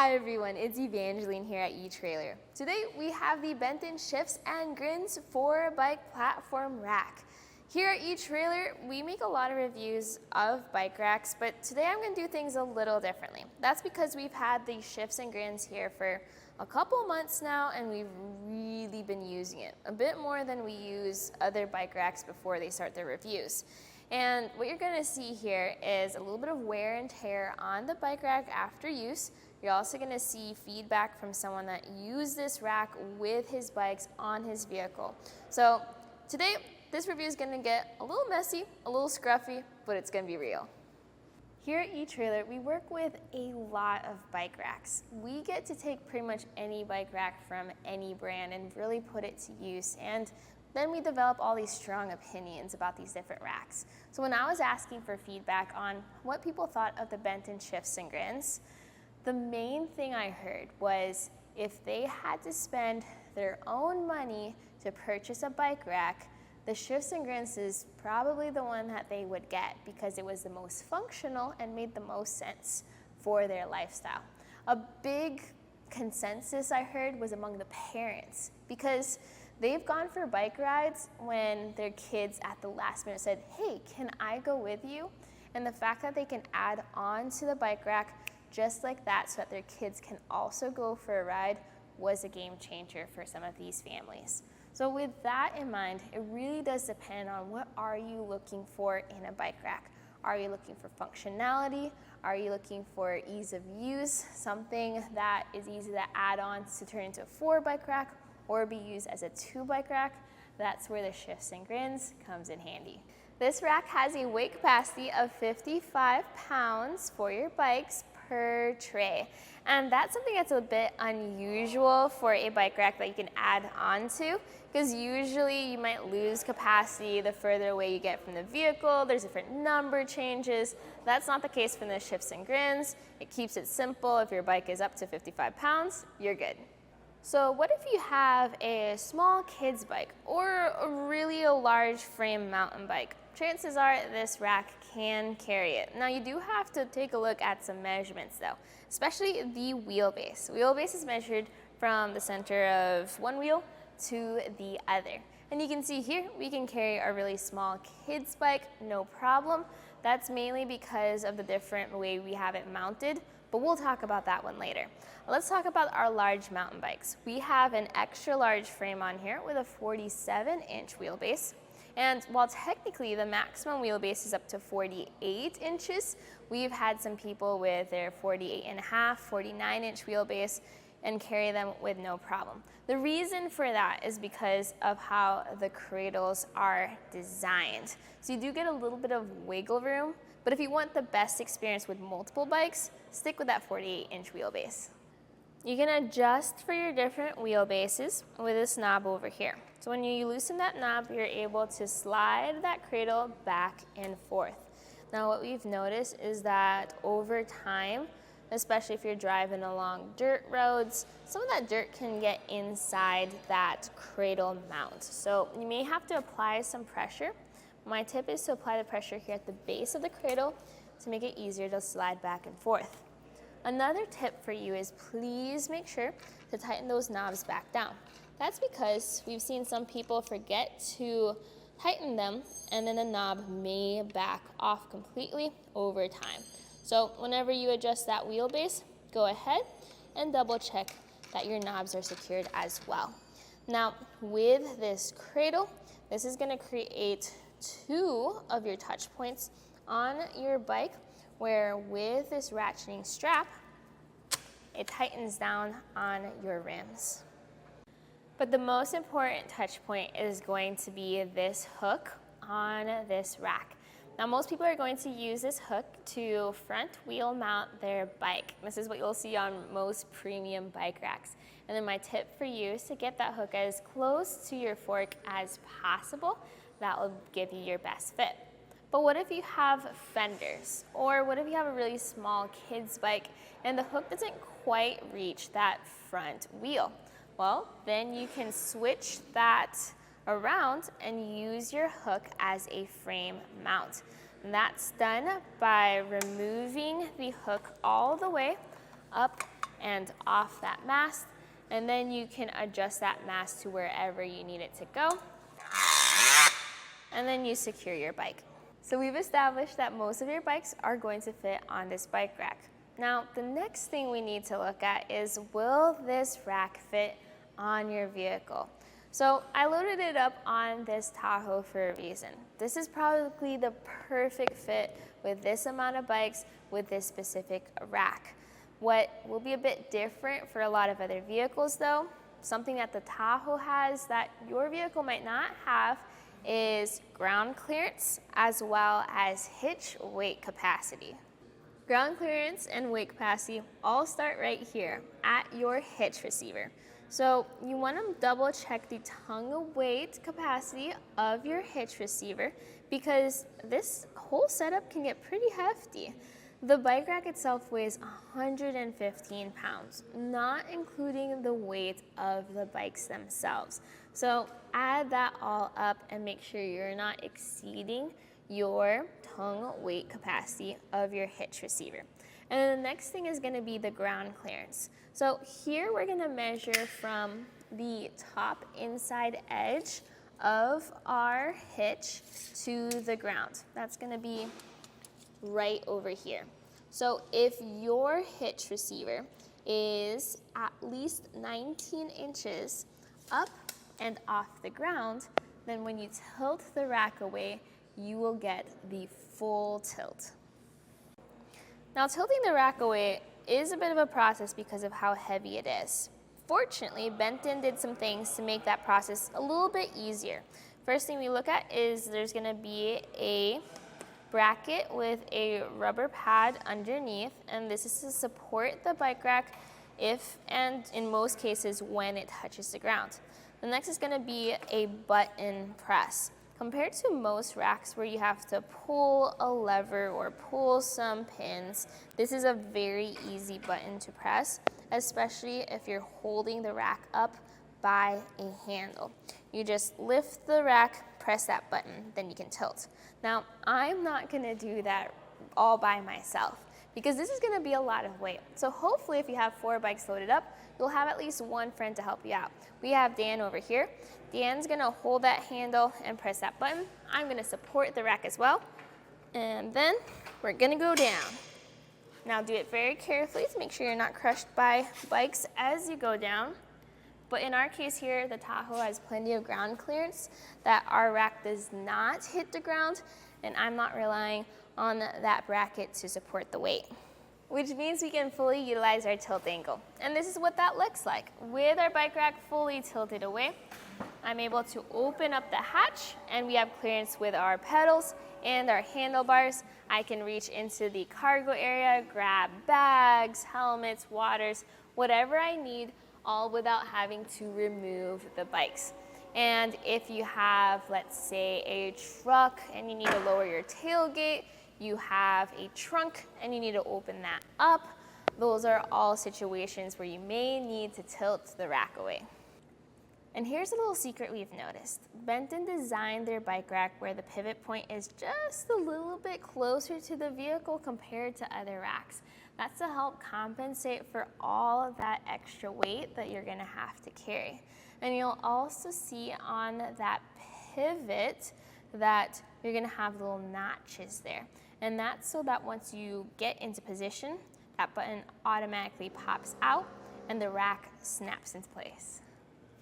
Hi everyone, it's Evangeline here at etrailer. Today we have the Benton Shifts&Grins 4-bike platform rack. Here at etrailer, we make a lot of reviews of bike racks, but today I'm going to do things a little differently. That's because we've had the Shifts&Grins here for a couple months now, and we've really been using it. A bit more than we use other bike racks before they start their reviews. And what you're going to see here is a little bit of wear and tear on the bike rack after use. You're also going to see feedback from someone that used this rack with his bikes on his vehicle. So today, this review is going to get a little messy, a little scruffy, but it's going to be real. Here at etrailer, we work with a lot of bike racks. We get to take pretty much any bike rack from any brand and really put it to use. And then we develop all these strong opinions about these different racks. So when I was asking for feedback on what people thought of the Benton Shifts&Grins, the main thing I heard was if they had to spend their own money to purchase a bike rack, the Shifts&Grins is probably the one that they would get because it was the most functional and made the most sense for their lifestyle. A big consensus I heard was among the parents because they've gone for bike rides when their kids at the last minute said, "Hey, can I go with you?" And the fact that they can add on to the bike rack just like that so that their kids can also go for a ride was a game changer for some of these families. So with that in mind, it really does depend on what are you looking for in a bike rack. Are you looking for functionality? Are you looking for ease of use, something that is easy to add on to turn into a 4-bike rack or be used as a 2-bike rack? That's where the Shifts&Grins comes in handy. This rack has a weight capacity of 55 pounds for your bikes per tray. And that's something that's a bit unusual for a bike rack that you can add on to, because usually you might lose capacity the further away you get from the vehicle. There's different number changes. That's not the case for the Shifts&Grins. It keeps it simple. If your bike is up to 55 pounds, you're good. So what if you have a small kid's bike or a large frame mountain bike? Chances are this rack can carry it. Now you do have to take a look at some measurements though, especially the wheelbase. Wheelbase is measured from the center of one wheel to the other. And you can see here, we can carry our really small kid's bike, no problem. That's mainly because of the different way we have it mounted, but we'll talk about that one later. Let's talk about our large mountain bikes. We have an extra large frame on here with a 47-inch wheelbase. And while technically the maximum wheelbase is up to 48 inches, we've had some people with their 48.5, 49-inch wheelbase and carry them with no problem. The reason for that is because of how the cradles are designed. So you do get a little bit of wiggle room, but if you want the best experience with multiple bikes, stick with that 48-inch wheelbase. You can adjust for your different wheelbases with this knob over here. So when you loosen that knob, you're able to slide that cradle back and forth. Now what we've noticed is that over time, especially if you're driving along dirt roads, some of that dirt can get inside that cradle mount. So you may have to apply some pressure. My tip is to apply the pressure here at the base of the cradle to make it easier to slide back and forth. Another tip for you is please make sure to tighten those knobs back down. That's because we've seen some people forget to tighten them and then the knob may back off completely over time. So whenever you adjust that wheelbase, go ahead and double check that your knobs are secured as well. Now with this cradle, this is going to create 2 of your touch points on your bike, where with this ratcheting strap, it tightens down on your rims. But the most important touch point is going to be this hook on this rack. Now most people are going to use this hook to front wheel mount their bike. This is what you'll see on most premium bike racks. And then my tip for you is to get that hook as close to your fork as possible. That will give you your best fit. But what if you have fenders? Or what if you have a really small kid's bike and the hook doesn't quite reach that front wheel? Well, then you can switch that around and use your hook as a frame mount. And that's done by removing the hook all the way up and off that mast, and then you can adjust that mast to wherever you need it to go, and then you secure your bike. So we've established that most of your bikes are going to fit on this bike rack. Now, the next thing we need to look at is, will this rack fit on your vehicle? So I loaded it up on this Tahoe for a reason. This is probably the perfect fit with this amount of bikes with this specific rack. What will be a bit different for a lot of other vehicles though, something that the Tahoe has that your vehicle might not have, is ground clearance as well as hitch weight capacity. Ground clearance and weight capacity all start right here at your hitch receiver. So you want to double check the tongue weight capacity of your hitch receiver because this whole setup can get pretty hefty. The bike rack itself weighs 115 pounds, not including the weight of the bikes themselves. So add that all up and make sure you're not exceeding your tongue weight capacity of your hitch receiver. And then the next thing is going to be the ground clearance. So here we're going to measure from the top inside edge of our hitch to the ground. That's going to be right over here. So if your hitch receiver is at least 19 inches up and off the ground, then when you tilt the rack away, you will get the full tilt. Now, tilting the rack away is a bit of a process because of how heavy it is. Fortunately, Benton did some things to make that process a little bit easier. First thing we look at is there's going to be a bracket with a rubber pad underneath, and this is to support the bike rack if and in most cases when it touches the ground. The next is going to be a button press. Compared to most racks where you have to pull a lever or pull some pins, this is a very easy button to press, especially if you're holding the rack up by a handle. You just lift the rack, press that button, then you can tilt. Now, I'm not going to do that all by myself because this is going to be a lot of weight. So hopefully if you have 4 bikes loaded up, you'll have at least one friend to help you out. We have Dan over here. Dan's going to hold that handle and press that button. I'm going to support the rack as well. And then we're going to go down. Now do it very carefully to make sure you're not crushed by bikes as you go down. But in our case here, the Tahoe has plenty of ground clearance that our rack does not hit the ground, and I'm not relying on that bracket to support the weight, which means we can fully utilize our tilt angle. And this is what that looks like. With our bike rack fully tilted away, I'm able to open up the hatch and we have clearance with our pedals and our handlebars. I can reach into the cargo area, grab bags, helmets, waters, whatever I need, all without having to remove the bikes. And if you have, let's say, a truck and you need to lower your tailgate, you have a trunk and you need to open that up, those are all situations where you may need to tilt the rack away. And here's a little secret we've noticed. Benton designed their bike rack where the pivot point is just a little bit closer to the vehicle compared to other racks. That's to help compensate for all of that extra weight that you're gonna have to carry. And you'll also see on that pivot that you're gonna have little notches there. And that's so that once you get into position, that button automatically pops out and the rack snaps into place.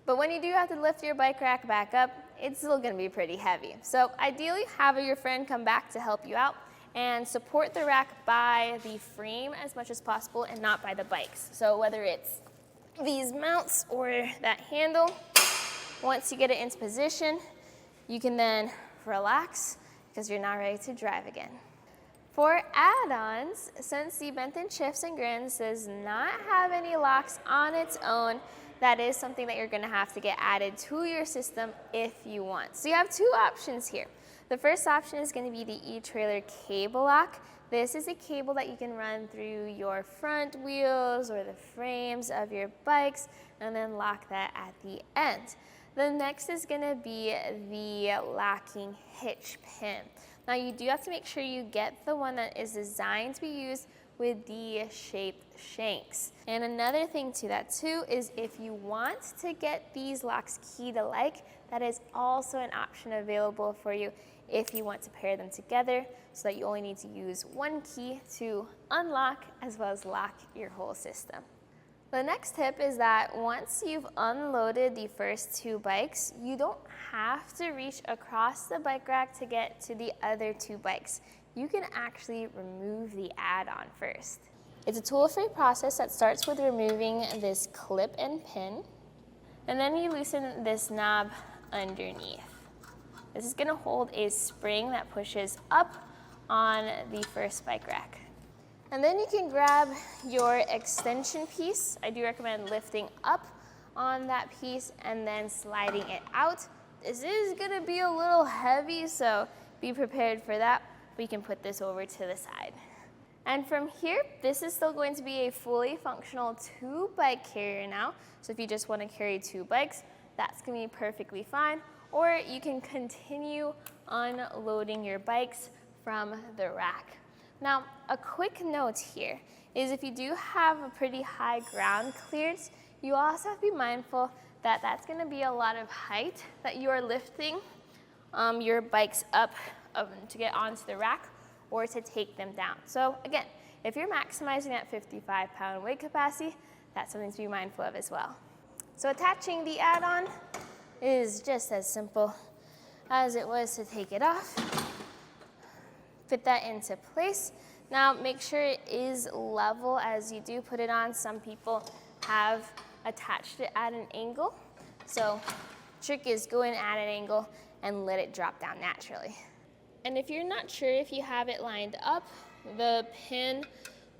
But when you do have to lift your bike rack back up, it's still gonna be pretty heavy. So ideally, have your friend come back to help you out and support the rack by the frame as much as possible and not by the bikes. So whether it's these mounts or that handle, once you get it into position, you can then relax because you're not ready to drive again. For add-ons, since the Benton Shifts&Grins does not have any locks on its own, that is something that you're gonna have to get added to your system if you want. So you have 2 options here. The first option is gonna be the etrailer cable lock. This is a cable that you can run through your front wheels or the frames of your bikes and then lock that at the end. The next is gonna be the locking hitch pin. Now you do have to make sure you get the one that is designed to be used with D-shaped shanks. And another thing to that too is if you want to get these locks keyed alike, that is also an option available for you if you want to pair them together so that you only need to use one key to unlock as well as lock your whole system. The next tip is that once you've unloaded the first two bikes, you don't have to reach across the bike rack to get to the other two bikes. You can actually remove the add-on first. It's a tool-free process that starts with removing this clip and pin, and then you loosen this knob underneath. This is going to hold a spring that pushes up on the first bike rack. And then you can grab your extension piece. I do recommend lifting up on that piece and then sliding it out. This is going to be a little heavy, so be prepared for that. We can put this over to the side. And from here, this is still going to be a fully functional 2-bike carrier now. So if you just want to carry 2 bikes, that's going to be perfectly fine. Or you can continue unloading your bikes from the rack. Now, a quick note here is if you do have a pretty high ground clearance, you also have to be mindful that that's going to be a lot of height that you are lifting your bikes up to get onto the rack or to take them down. So again, if you're maximizing that 55-pound weight capacity, that's something to be mindful of as well. So attaching the add-on is just as simple as it was to take it off. Fit that into place. Now make sure it is level as you do put it on. Some people have attached it at an angle. So trick is go in at an angle and let it drop down naturally. And if you're not sure if you have it lined up, the pin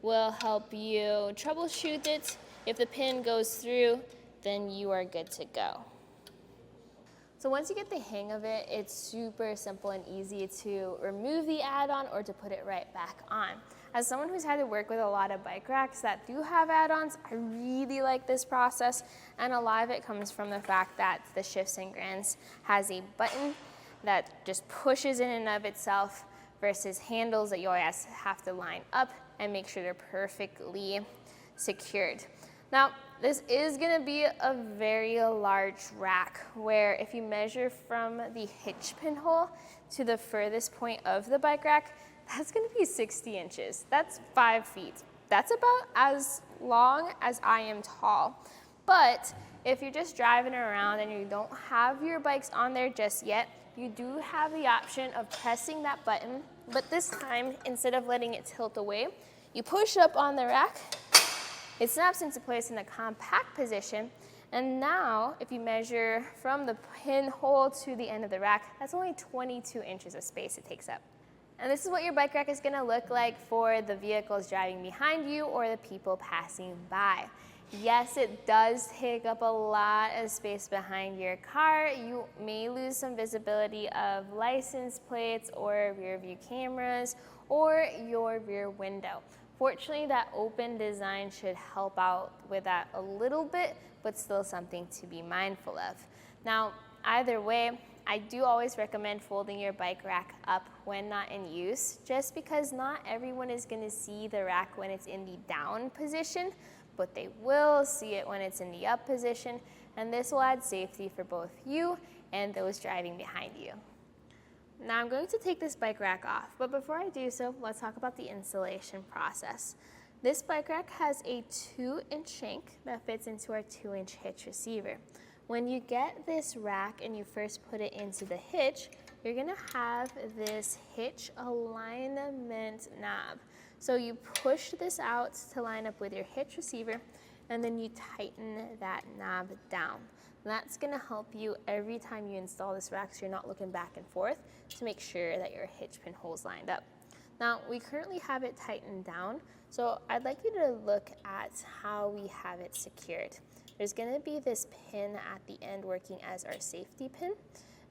will help you troubleshoot it. If the pin goes through, then you are good to go. So once you get the hang of it, it's super simple and easy to remove the add-on or to put it right back on. As someone who's had to work with a lot of bike racks that do have add-ons, I really like this process, and a lot of it comes from the fact that the Shifts&Grins has a button that just pushes in and of itself versus handles that you always have to line up and make sure they're perfectly secured. Now, this is going to be a very large rack where if you measure from the hitch pin hole to the furthest point of the bike rack, that's going to be 60 inches. That's 5 feet. That's about as long as I am tall. But if you're just driving around and you don't have your bikes on there just yet, you do have the option of pressing that button, but this time, instead of letting it tilt away, you push up on the rack. It snaps into place in a compact position, and now if you measure from the pinhole to the end of the rack, that's only 22 inches of space it takes up. And this is what your bike rack is going to look like for the vehicles driving behind you or the people passing by. Yes, it does take up a lot of space behind your car. You may lose some visibility of license plates or rear view cameras or your rear window. Fortunately, that open design should help out with that a little bit, but still something to be mindful of. Now, either way, I do always recommend folding your bike rack up when not in use, just because not everyone is going to see the rack when it's in the down position, but they will see it when it's in the up position, and this will add safety for both you and those driving behind you. Now I'm going to take this bike rack off, but before I do so, let's talk about the installation process. This bike rack has a 2-inch shank that fits into our 2-inch hitch receiver. When you get this rack and you first put it into the hitch, you're going to have this hitch alignment knob. So you push this out to line up with your hitch receiver, and then you tighten that knob down. And that's going to help you every time you install this rack so you're not looking back and forth to make sure that your hitch pin hole's lined up. Now, we currently have it tightened down, so I'd like you to look at how we have it secured. There's going to be this pin at the end working as our safety pin,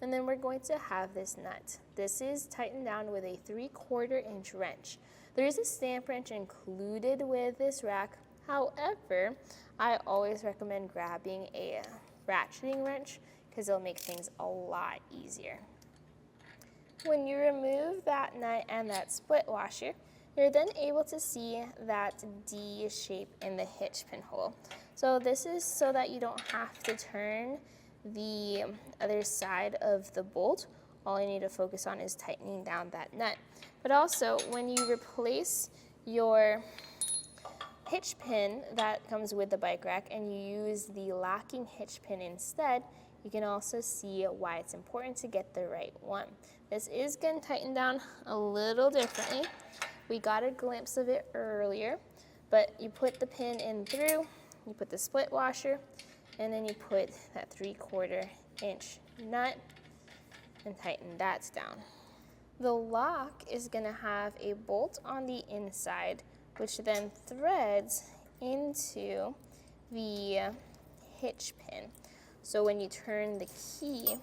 and then we're going to have this nut. This is tightened down with a 3/4-inch wrench. There is a stamp wrench included with this rack. However, I always recommend grabbing a ratcheting wrench because it'll make things a lot easier. When you remove that nut and that split washer, You're then able to see that D shape in the hitch pin hole. So this is so that you don't have to turn the other side of the bolt. All you need to focus on is tightening down that nut. But also, when you replace your hitch pin that comes with the bike rack and you use the locking hitch pin instead, you can also see why it's important to get the right one. This is getting tightened down a little differently. We got a glimpse of it earlier, but you put the pin in through, you put the split washer, and then you put that 3/4 inch nut and tighten that down. The lock is gonna have a bolt on the inside, which then threads into the hitch pin. So when you turn the key,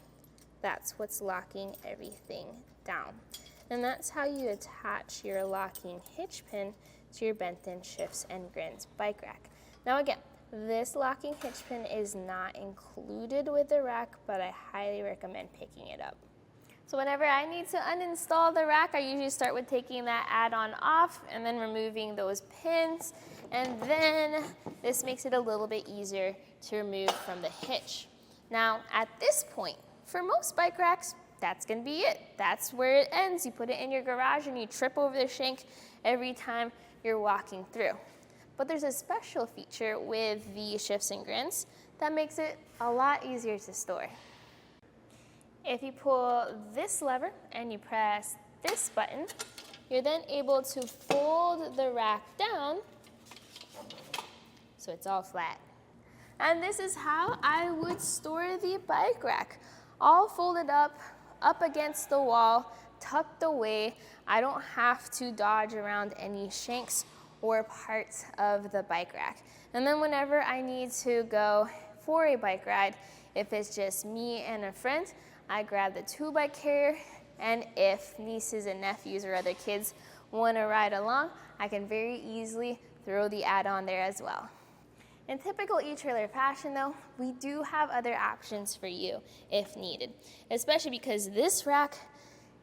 that's what's locking everything down. And that's how you attach your locking hitch pin to your Benton Shifts&Grins bike rack. Now again, this locking hitch pin is not included with the rack, but I highly recommend picking it up. So whenever I need to uninstall the rack, I usually start with taking that add-on off and then removing those pins. And then this makes it a little bit easier to remove from the hitch. Now, at this point, for most bike racks, that's gonna be it. That's where it ends. You put it in your garage and you trip over the shank every time you're walking through. But there's a special feature with the Shifts&Grins that makes it a lot easier to store. If you pull this lever and you press this button, you're then able to fold the rack down so it's all flat. And this is how I would store the bike rack. All folded up against the wall, tucked away. I don't have to dodge around any shanks or parts of the bike rack. And then whenever I need to go for a bike ride, if it's just me and a friend, I grab the 2-bike carrier, and if nieces and nephews or other kids want to ride along, I can very easily throw the add-on there as well. In typical eTrailer fashion though, we do have other options for you if needed, especially because this rack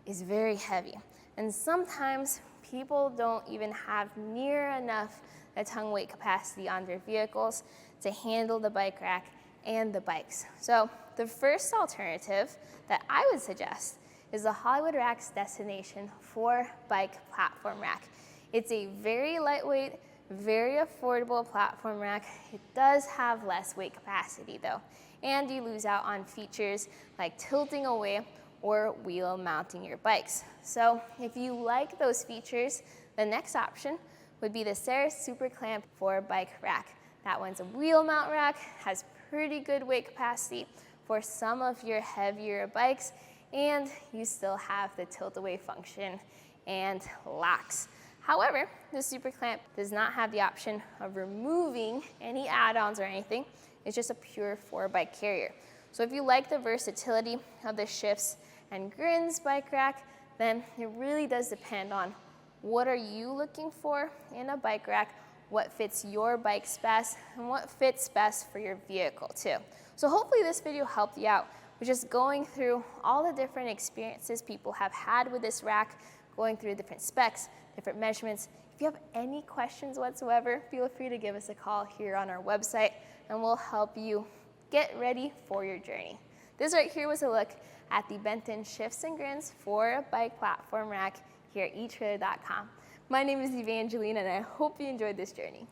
is very heavy, and sometimes people don't even have near enough a tongue weight capacity on their vehicles to handle the bike rack and the bikes. So the first alternative that I would suggest is the Hollywood Rack's destination for bike platform rack. It's a very lightweight, very affordable platform rack. It does have less weight capacity though, and you lose out on features like tilting away or wheel mounting your bikes. So if you like those features, the next option would be the Sarah Super Clamp 4-bike rack. That one's a wheel mount rack, has pretty good weight capacity for some of your heavier bikes, and you still have the tilt away function and locks. However, the Super Clamp does not have the option of removing any add-ons or anything. It's just a pure 4-bike carrier. So if you like the versatility of the Shifts&Grins bike rack, then it really does depend on what are you looking for in a bike rack, what fits your bike's best, and what fits best for your vehicle too. So hopefully this video helped you out with just going through all the different experiences people have had with this rack, going through different specs, different measurements. If you have any questions whatsoever, feel free to give us a call here on our website and we'll help you get ready for your journey. This right here was a look at the Benton Shifts&Grins 4-bike platform rack here at etrailer.com. My name is Evangeline and I hope you enjoyed this journey.